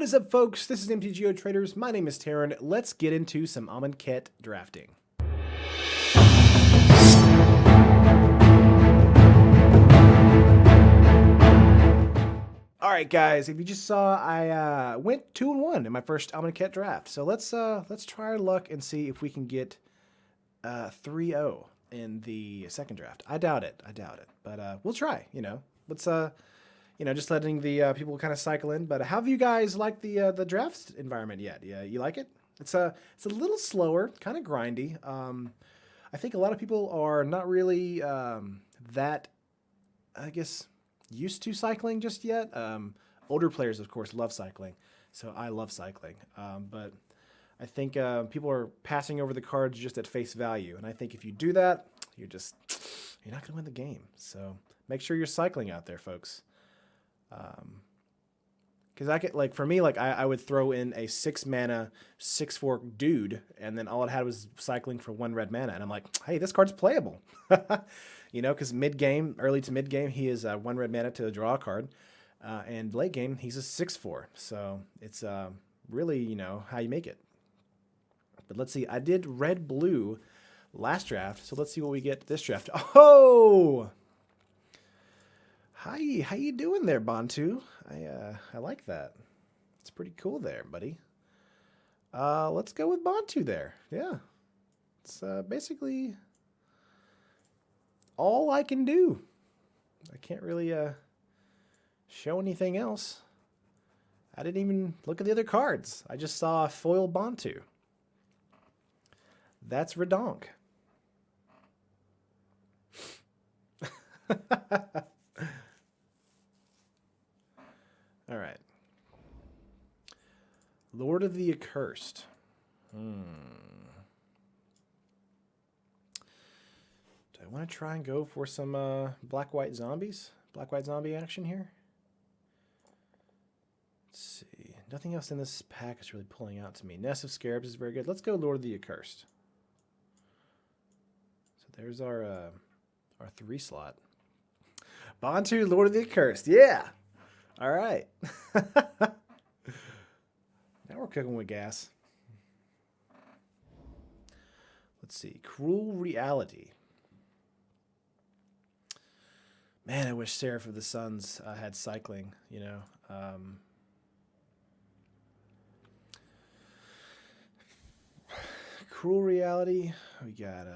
What is up, folks? This is MTG Traders. My name is Terran. Let's get into some Amonkhet drafting. All right, guys. If you just saw, I went 2-1 in my first Amonkhet draft. So let's try our luck and see if we can get 3-0 in the second draft. I doubt it. But we'll try. Let's just letting the people kind of cycle in. But how have you guys liked the draft environment yet? Yeah, you like it? It's a little slower, kind of grindy. I think a lot of people are not really that, I guess, used to cycling just yet. Older players, of course, love cycling, so I love cycling. But I think people are passing over the cards just at face value, and I think if you do that, you're not going to win the game. So make sure you're cycling out there, folks. Because I would throw in a 6-mana 6/4 dude, and then all it had was cycling for 1 red mana, and I'm like, hey, this card's playable. Because mid-game, early to mid-game, he is 1 red mana to draw a card, and late game, he's a 6/4. So it's really, how you make it. But let's see, I did red-blue last draft, so let's see what we get this draft. Oh! Hi, how you doing there, Bantu? I like that. It's pretty cool there, buddy. Let's go with Bantu there. Yeah. It's basically all I can do. I can't really show anything else. I didn't even look at the other cards. I just saw foil Bantu. That's redonk. All right. Lord of the Accursed. Do I want to try and go for some black-white zombies? Black-white zombie action here? Let's see. Nothing else in this pack is really pulling out to me. Nest of Scarabs is very good. Let's go Lord of the Accursed. So there's our 3-slot. Bantu, Lord of the Accursed. Yeah! All right. Now we're cooking with gas. Let's see. Cruel Reality. Man, I wish Seraph of the Suns had cycling, Cruel Reality. We got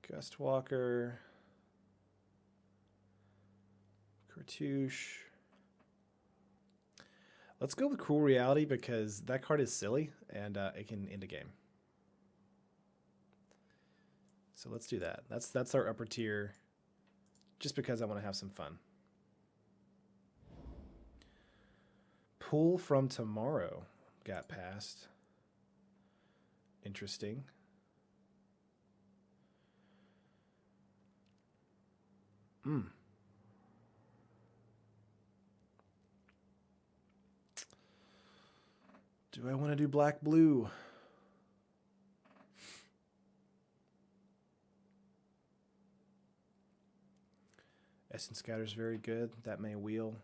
Gustwalker. Cartouche. Let's go with Cruel Reality because that card is silly and it can end a game. So let's do that. That's our upper tier just because I want to have some fun. Pull from Tomorrow got passed. Interesting. Do I want to do black-blue? Essence Scatter is very good. That may wheel.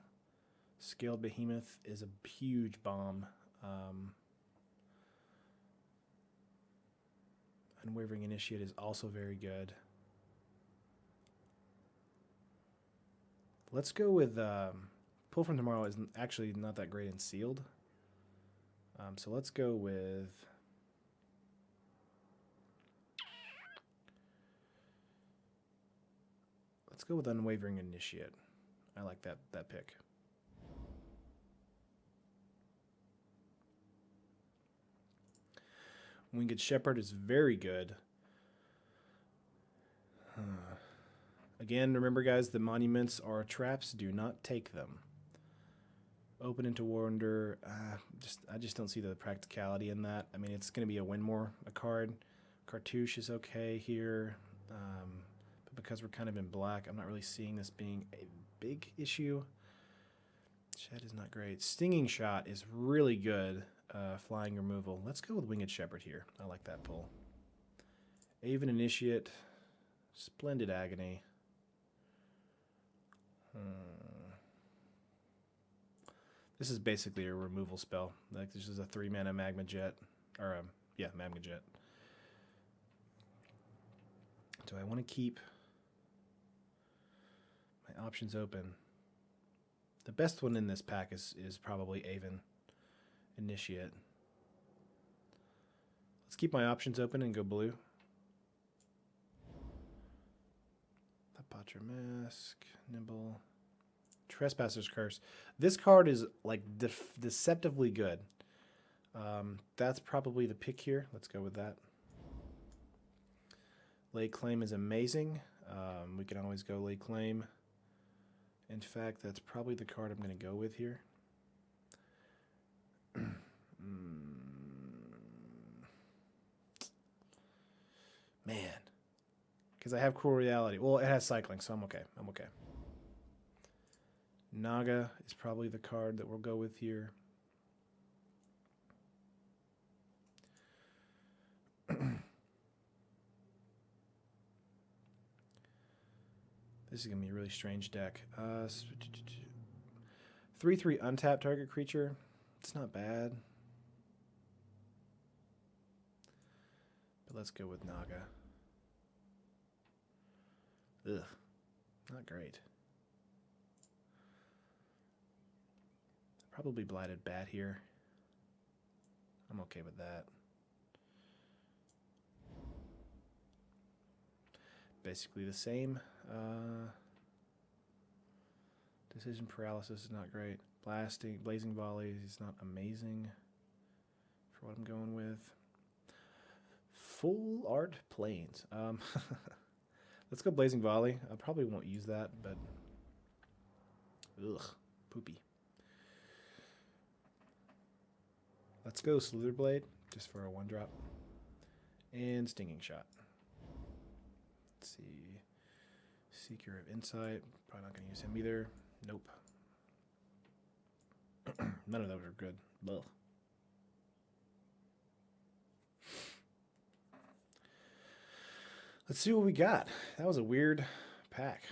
Scaled Behemoth is a huge bomb. Unwavering Initiate is also very good. Let's go with Pull from Tomorrow is actually not that great in sealed. So let's go with Unwavering Initiate. I like that pick. Winged Shepherd is very good. Again, remember guys, the monuments are traps. Do not take them. Open into Wonder. I just don't see the practicality in that. I mean, it's going to be a win more a card. Cartouche is okay here. But because we're kind of in black, I'm not really seeing this being a big issue. Shed is not great. Stinging Shot is really good. Flying removal. Let's go with Winged Shepherd here. I like that pull. Aven Initiate. Splendid Agony. This is basically a removal spell. Like this is a 3-mana Magma Jet, or yeah, Magma Jet. Do I want to keep my options open? The best one in this pack is probably Aven Initiate. Let's keep my options open and go blue. Patra Mask, Nimble, Trespasser's Curse. This card is like deceptively good. That's probably the pick here. Let's go with that. Lay Claim is amazing. We can always go Lay Claim. In fact, that's probably the card I'm going to go with here. Man. Because I have Cruel Reality. Well, it has Cycling, so I'm okay. I'm okay. Naga is probably the card that we'll go with here. This is going to be a really strange deck. 3/3 untapped target creature. It's not bad. But let's go with Naga. Ugh. Not great. Probably Blighted Bat here. I'm okay with that. Basically the same. Decision Paralysis is not great. Blazing Volley is not amazing for what I'm going with. Full Art Plains. Let's go Blazing Volley. I probably won't use that, but ugh, poopy. Let's go Slitherblade, just for a 1-drop. And Stinging Shot. Let's see. Seeker of Insight. Probably not going to use him either. Nope. None of those are good. Ugh. Let's see what we got. That was a weird pack.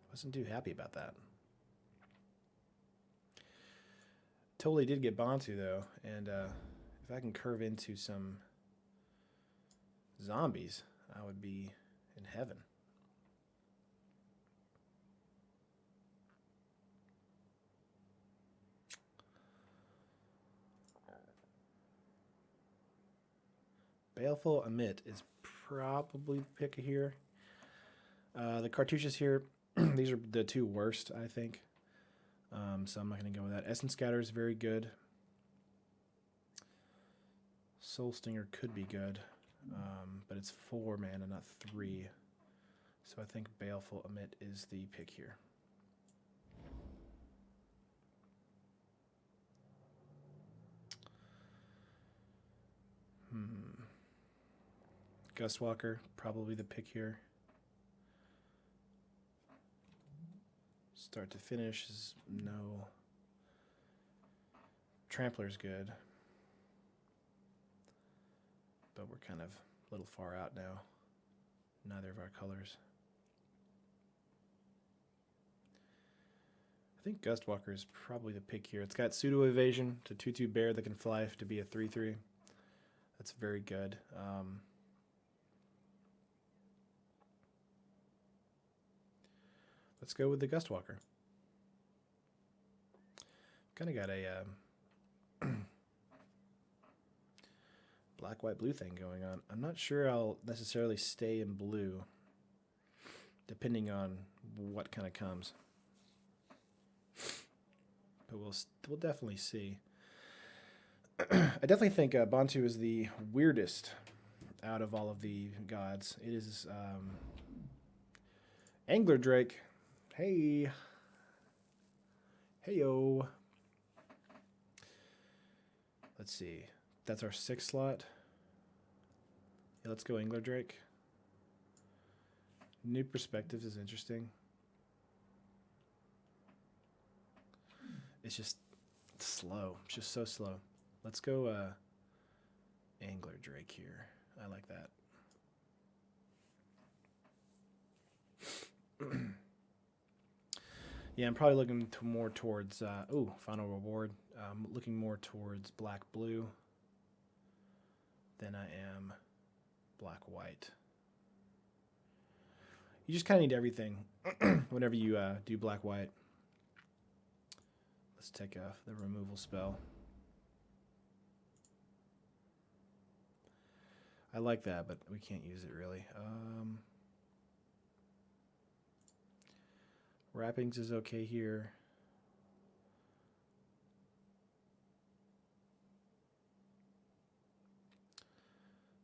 Wasn't too happy about that. Totally did get Bantu though, and if I can curve into some zombies, I would be in heaven. Baleful Emit is probably the pick here. The cartouches here, these are the two worst, I think. So I'm not going to go with that. Essence Scatter is very good. Soul Stinger could be good, but it's 4 mana, not 3. So I think Baleful Emit is the pick here. Gustwalker, probably the pick here. Start to finish is no. Trampler's good. But we're kind of a little far out now. Neither of our colors. I think Gustwalker is probably the pick here. It's got Pseudo Evasion. It's a 2/2 bear that can fly to be a 3/3. That's very good. Let's go with the Gustwalker. Kind of got a black, white, blue thing going on. I'm not sure I'll necessarily stay in blue, depending on what kind of comes. But we'll definitely see. I definitely think Bantu is the weirdest out of all of the gods. It is Angler Drake. Hey. Heyo. Let's see. That's our 6th slot. Yeah, let's go Angler Drake. New Perspectives is interesting. It's just slow. It's just so slow. Let's go Angler Drake here. I like that. Yeah, I'm probably looking more towards, final reward. Looking more towards black-blue than I am black-white. You just kind of need everything whenever you do black-white. Let's take the removal spell. I like that, but we can't use it really. Wrappings is okay here.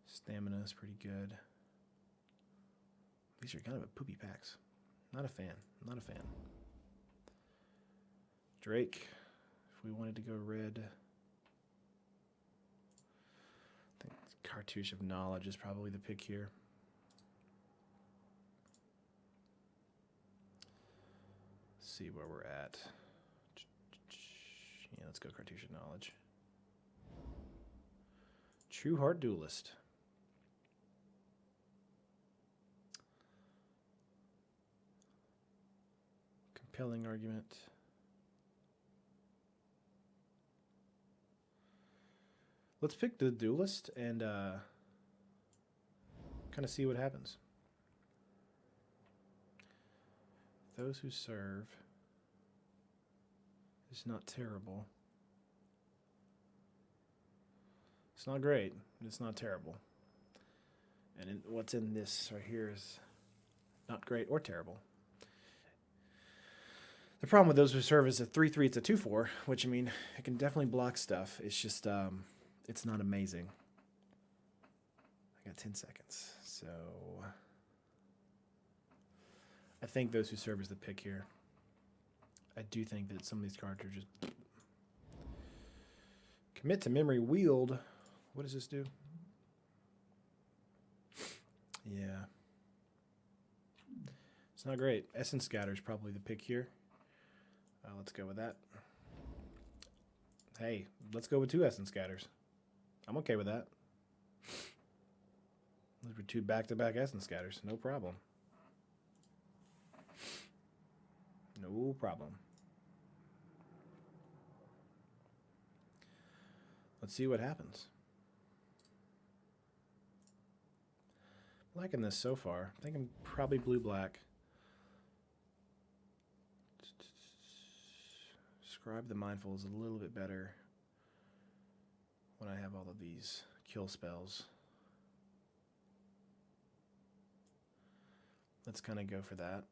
Stamina is pretty good. These are kind of a poopy packs. Not a fan. Not a fan. Drake, if we wanted to go red, I think Cartouche of Knowledge is probably the pick here. Let's see where we're at. Yeah, let's go Cartouche of Knowledge. True Heart Duelist. Compelling argument. Let's pick the Duelist and kind of see what happens. Those who serve is not terrible. It's not great, but it's not terrible. And what's in this right here is not great or terrible. The problem with those who serve is a 3/3, it's a 2/4, which, I mean, it can definitely block stuff. It's just, it's not amazing. I got 10 seconds, so I think those who serve is the pick here. I do think that some of these cards are just... Commit to Memory Wield. What does this do? Yeah. It's not great. Essence Scatter is probably the pick here. Let's go with that. Hey, let's go with 2 Essence Scatters. I'm okay with that. Those were 2 back-to-back Essence Scatters. No problem. No problem. Let's see what happens. I'm liking this so far. I think I'm probably blue-black. Scribe the Mindful is a little bit better when I have all of these kill spells. Let's kind of go for that.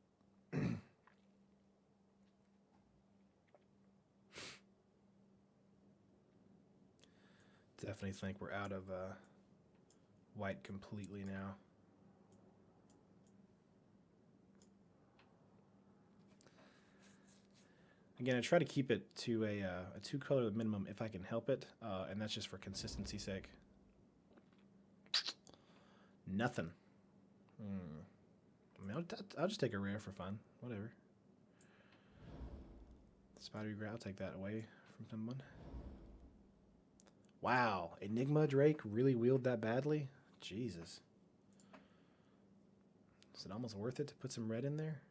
Definitely think we're out of white completely now. Again, I try to keep it to a 2-color minimum if I can help it, and that's just for consistency's sake. Nothing. I mean, I'll just take a rare for fun. Whatever. Spidery Growl, I'll take that away from someone. Wow, Enigma Drake really wheeled that badly? Jesus. Is it almost worth it to put some red in there?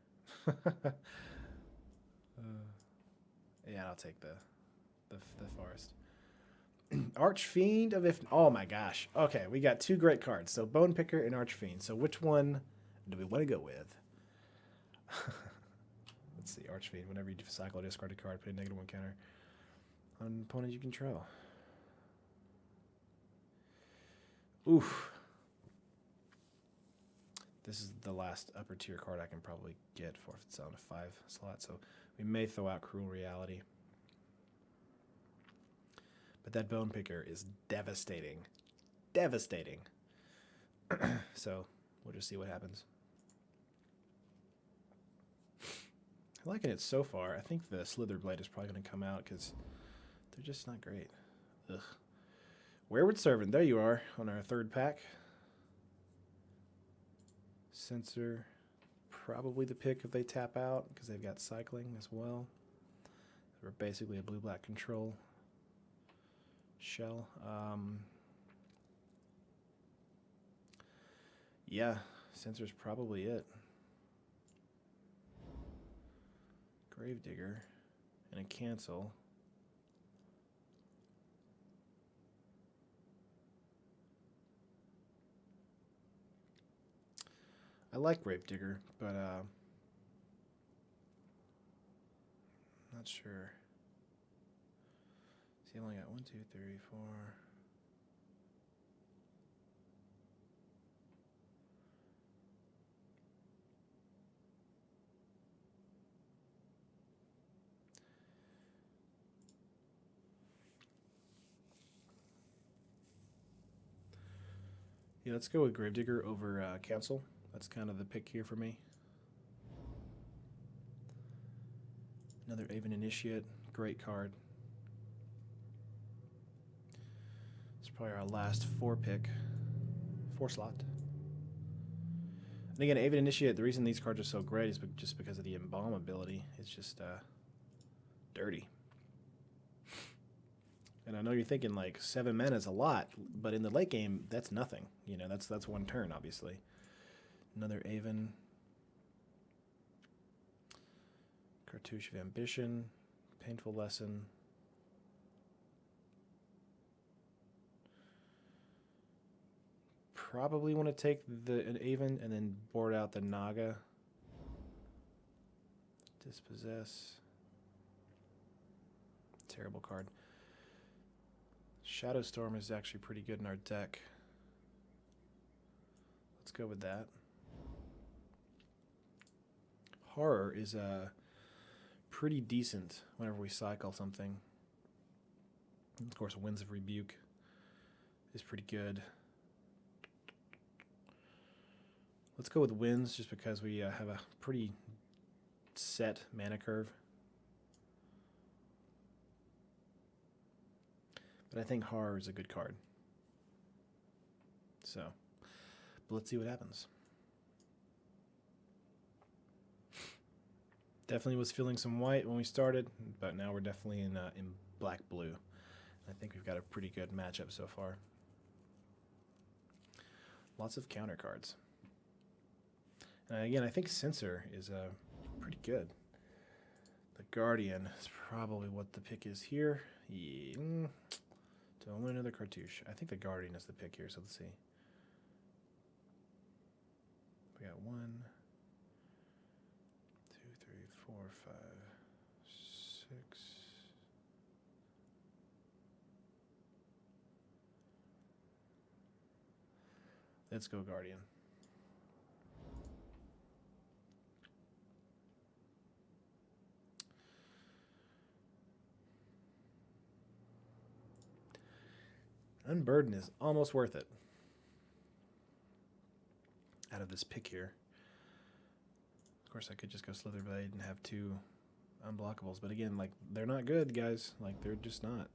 Yeah, I'll take the forest. Archfiend of If... Oh my gosh. Okay, we got 2 great cards. So Bone Picker and Archfiend. So which one do we want to go with? Let's see, Archfiend. Whenever you cycle or discard a card, put a -1 counter on an opponent you control. Oof. This is the last upper tier card I can probably get for if it's on a 5 slot, so we may throw out Cruel Reality. But that Bone Picker is devastating. Devastating. So we'll just see what happens. I'm liking it so far. I think the Slither Blade is probably going to come out because they're just not great. Ugh. Wayward Servant, there you are on our 3rd pack. Censor, probably the pick if they tap out because they've got cycling as well. We're basically a blue-black control shell. Yeah, Censor's probably it. Gravedigger and a cancel. I like Gravedigger, but not sure. See, I only got 1, 2, 3, 4. Yeah, let's go with Gravedigger over cancel. That's kind of the pick here for me. Another Aven Initiate, great card. It's probably our last 4 pick. 4 slot. And again, Aven Initiate, the reason these cards are so great is just because of the Embalm ability. It's just dirty. And I know you're thinking like 7 mana is a lot, but in the late game, that's nothing. You know, that's 1 turn, obviously. Another Aven. Cartouche of Ambition. Painful Lesson. Probably want to take an Aven and then board out the Naga. Dispossess. Terrible card. Shadowstorm is actually pretty good in our deck. Let's go with that. Horror is pretty decent whenever we cycle something. Of course, Winds of Rebuke is pretty good. Let's go with Winds just because we have a pretty set mana curve. But I think Horror is a good card. So, but let's see what happens. Definitely was feeling some white when we started, but now we're definitely in black-blue. I think we've got a pretty good matchup so far. Lots of counter cards. And again, I think Censor is pretty good. The Guardian is probably what the pick is here. Yeah. So only another Cartouche. I think the Guardian is the pick here, so let's see. We got 1, 2, 3, 4, 5, 6. Let's go Guardian. Unburden is almost worth it out of this pick here. Of course, I could just go Slitherblade and have 2 unblockables, but again, like, they're not good, guys. Like, they're just not.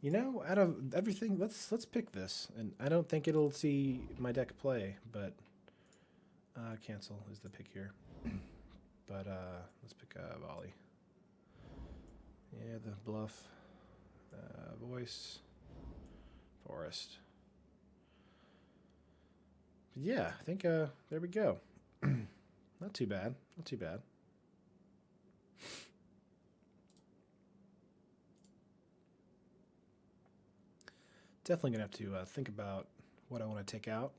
You know, out of everything, let's pick this. And I don't think it'll see my deck play, but cancel is the pick here. But let's pick Volley. Yeah, the Bluff, Voice, Forest. But yeah, I think there we go. Not too bad. Not too bad. Definitely gonna have to think about what I want to take out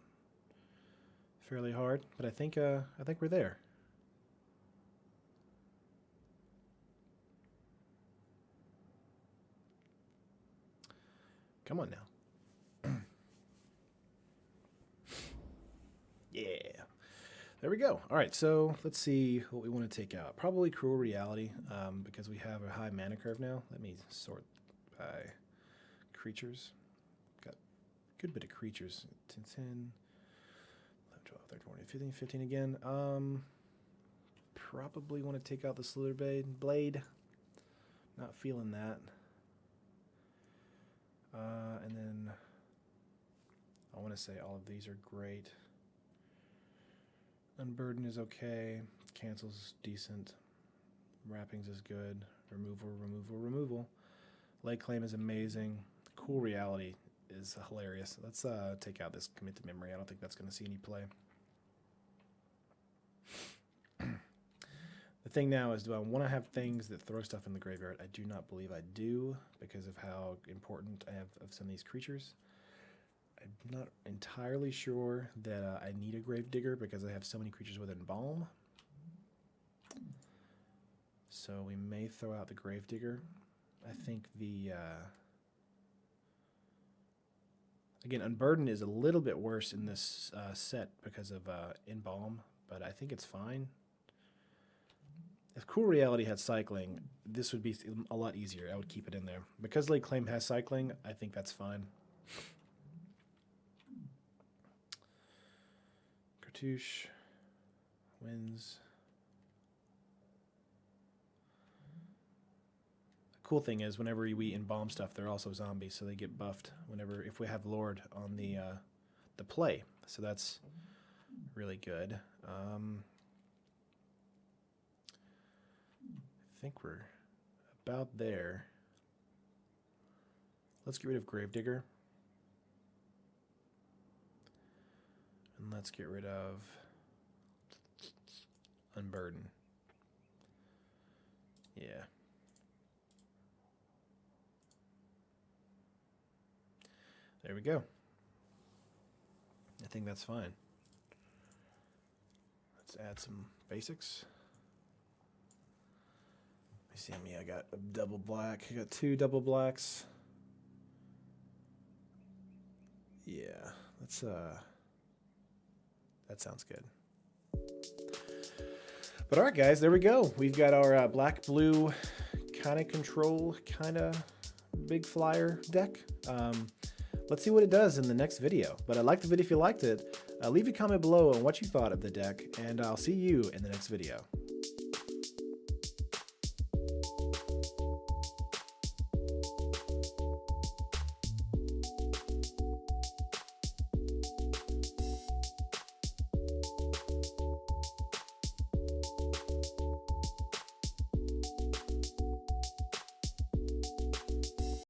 fairly hard, but I think we're there. Come on now. Yeah. There we go. All right, so let's see what we want to take out. Probably Cruel Reality, because we have a high mana curve now. Let me sort by creatures. Got a good bit of creatures. 10, 10, 11, 12, 13, 14, 15, 15 again. Probably want to take out the Slither Blade. Not feeling that. And then I want to say all of these are great. Unburden is okay. Cancel's decent. Wrappings is good. Removal. Lake Claim is amazing. Cool Reality is hilarious. Let's take out this Commit to Memory. I don't think that's going to see any play. The thing now is, do I want to have things that throw stuff in the graveyard? I do not believe I do because of how important I have of some of these creatures. I'm not entirely sure that I need a Gravedigger because I have so many creatures with Embalm. So we may throw out the Gravedigger. I think the... again, Unburden is a little bit worse in this set because of Embalm, but I think it's fine. If Cool Reality had cycling, this would be a lot easier. I would keep it in there. Because Lake Claim has cycling, I think that's fine. Cartouche wins. The cool thing is, whenever we embalm stuff, they're also zombies, so they get buffed whenever if we have Lord on the play. So that's really good. I think we're about there. Let's get rid of Gravedigger. And let's get rid of Unburden. Yeah. There we go. I think that's fine. Let's add some basics. Let me see how many I got. A double black. I got 2 double blacks. Yeah, that's that sounds good. But all right, guys, there we go. We've got our black blue kind of control, kind of big flyer deck. Let's see what it does in the next video. But like the video if you liked it. Leave a comment below on what you thought of the deck, and I'll see you in the next video.